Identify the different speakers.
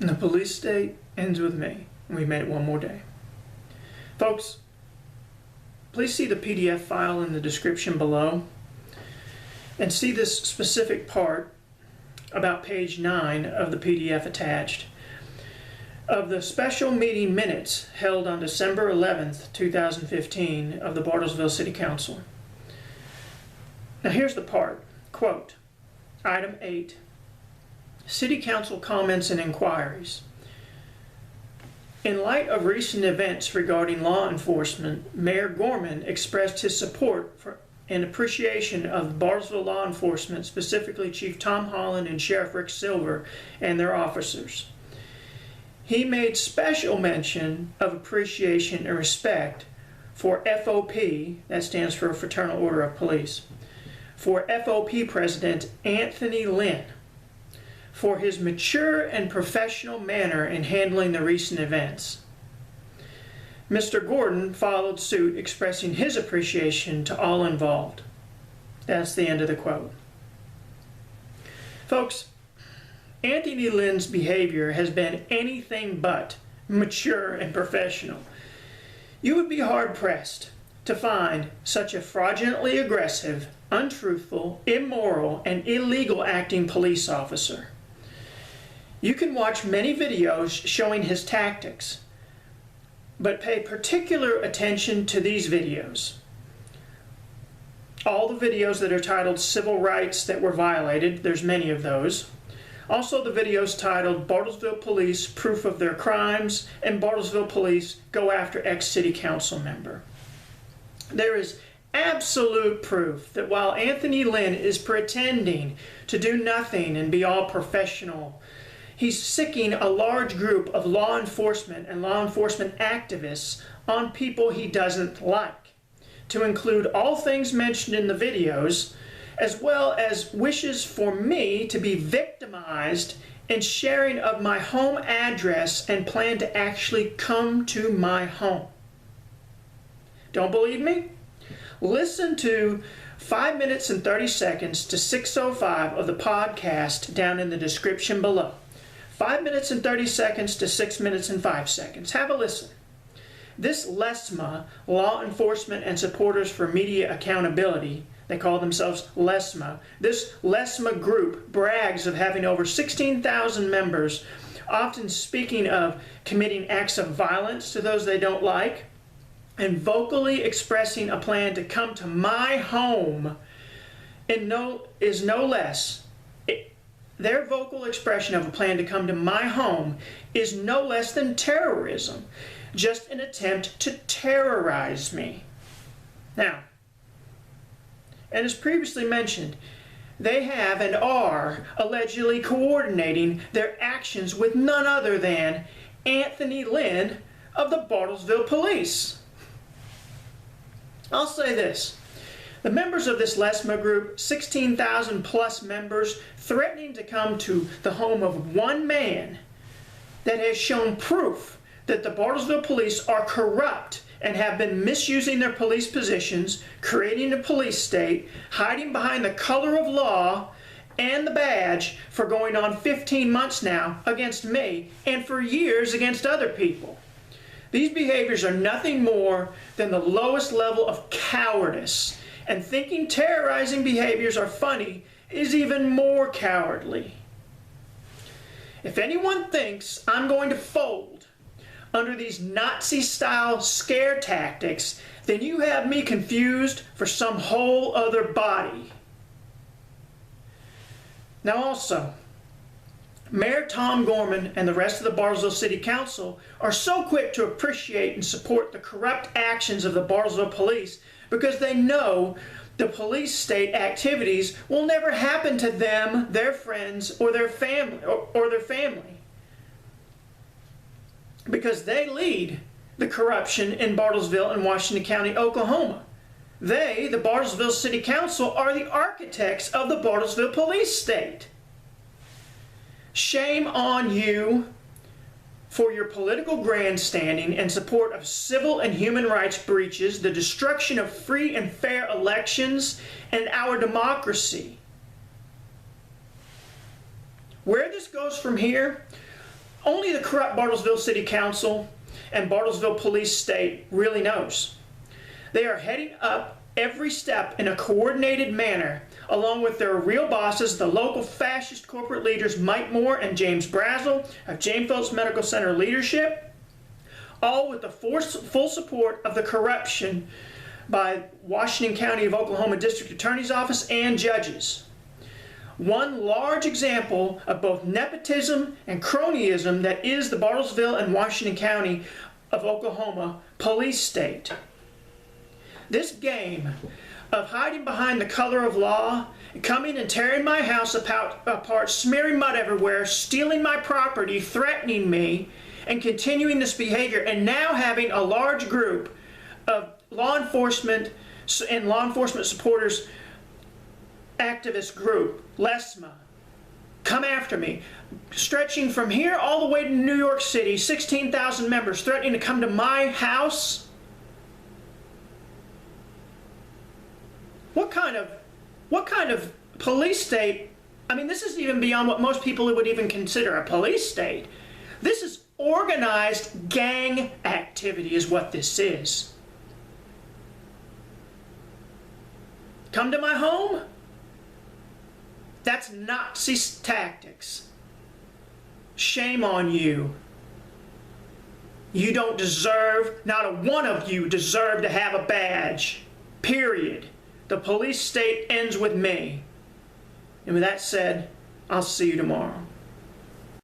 Speaker 1: And the police state ends with me. We've made it one more day. Folks, please see the PDF file in the description below and see this specific part about page 9 of the PDF attached of the special meeting minutes held on December 11th, 2015 of the Bartlesville City Council. Now here's the part. Quote, Item 8, City Council comments and inquiries. In light of recent events regarding law enforcement, Mayor Gorman expressed his support for and appreciation of Bartlesville law enforcement, specifically Chief Tom Holland and Sheriff Rick Silver and their officers. He made special mention of appreciation and respect for FOP, that stands for Fraternal Order of Police, for FOP President Anthony Lynn, for his mature and professional manner in handling the recent events. Mr. Gordon followed suit, expressing his appreciation to all involved. That's the end of the quote. Folks, Anthony Lynn's behavior has been anything but mature and professional. You would be hard-pressed to find such a fraudulently aggressive, untruthful, immoral, and illegal acting police officer. You can watch many videos showing his tactics, but pay particular attention to these videos. All the videos that are titled Civil Rights That Were Violated, there's many of those. Also the videos titled Bartlesville Police Proof of Their Crimes and Bartlesville Police Go After Ex-City Council Member. There is absolute proof that while Anthony Lynn is pretending to do nothing and be all professional, he's sicking a large group of law enforcement and law enforcement activists on people he doesn't like, to include all things mentioned in the videos, as well as wishes for me to be victimized and sharing of my home address and plan to actually come to my home. Don't believe me? Listen to 5 minutes and 30 seconds to 6:05 of the podcast down in the description below. 5 minutes and 30 seconds to 6 minutes and 5 seconds. Have a listen. This LESMA, Law Enforcement and Supporters for Media Accountability, they call themselves LESMA. This LESMA group brags of having over 16,000 members, often speaking of committing acts of violence to those they don't like, and vocally expressing a plan to come to my home is no less. Their vocal expression of a plan to come to my home is no less than terrorism, just an attempt to terrorize me. Now, and as previously mentioned, they have and are allegedly coordinating their actions with none other than Anthony Lynn of the Bartlesville Police. I'll say this. The members of this LESMA group, 16,000 plus members, threatening to come to the home of one man that has shown proof that the Bartlesville police are corrupt and have been misusing their police positions, creating a police state, hiding behind the color of law and the badge for going on 15 months now against me and for years against other people. These behaviors are nothing more than the lowest level of cowardice, and thinking terrorizing behaviors are funny is even more cowardly. If anyone thinks I'm going to fold under these Nazi-style scare tactics, then you have me confused for some whole other body. Now also, Mayor Tom Gorman and the rest of the Bartlesville City Council are so quick to appreciate and support the corrupt actions of the Bartlesville police because they know the police state activities will never happen to them, their friends, or their family, or their family. Because they lead the corruption in Bartlesville and Washington County, Oklahoma. They, the Bartlesville City Council, are the architects of the Bartlesville Police State. Shame on you for your political grandstanding and support of civil and human rights breaches, the destruction of free and fair elections, and our democracy. Where this goes from here, only the corrupt Bartlesville City Council and Bartlesville Police State really knows. They are heading up every step in a coordinated manner, along with their real bosses, the local fascist corporate leaders Mike Moore and James Brazel of James Phillips Medical Center leadership, all with the full support of the corruption by Washington County of Oklahoma District Attorney's Office and judges. One large example of both nepotism and cronyism that is the Bartlesville and Washington County of Oklahoma Police State. This game of hiding behind the color of law, coming and tearing my house apart, smearing mud everywhere, stealing my property, threatening me, and continuing this behavior, and now having a large group of law enforcement and law enforcement supporters activist group, LESMA, come after me, stretching from here all the way to New York City, 16,000 members threatening to come to my house. What kind of police state? I mean, this is even beyond what most people would even consider a police state. This is organized gang activity is what this is. Come to my home? That's Nazi tactics. Shame on you. You don't deserve, not a one of you deserve to have a badge. Period. The police state ends with me. And with that said, I'll see you tomorrow.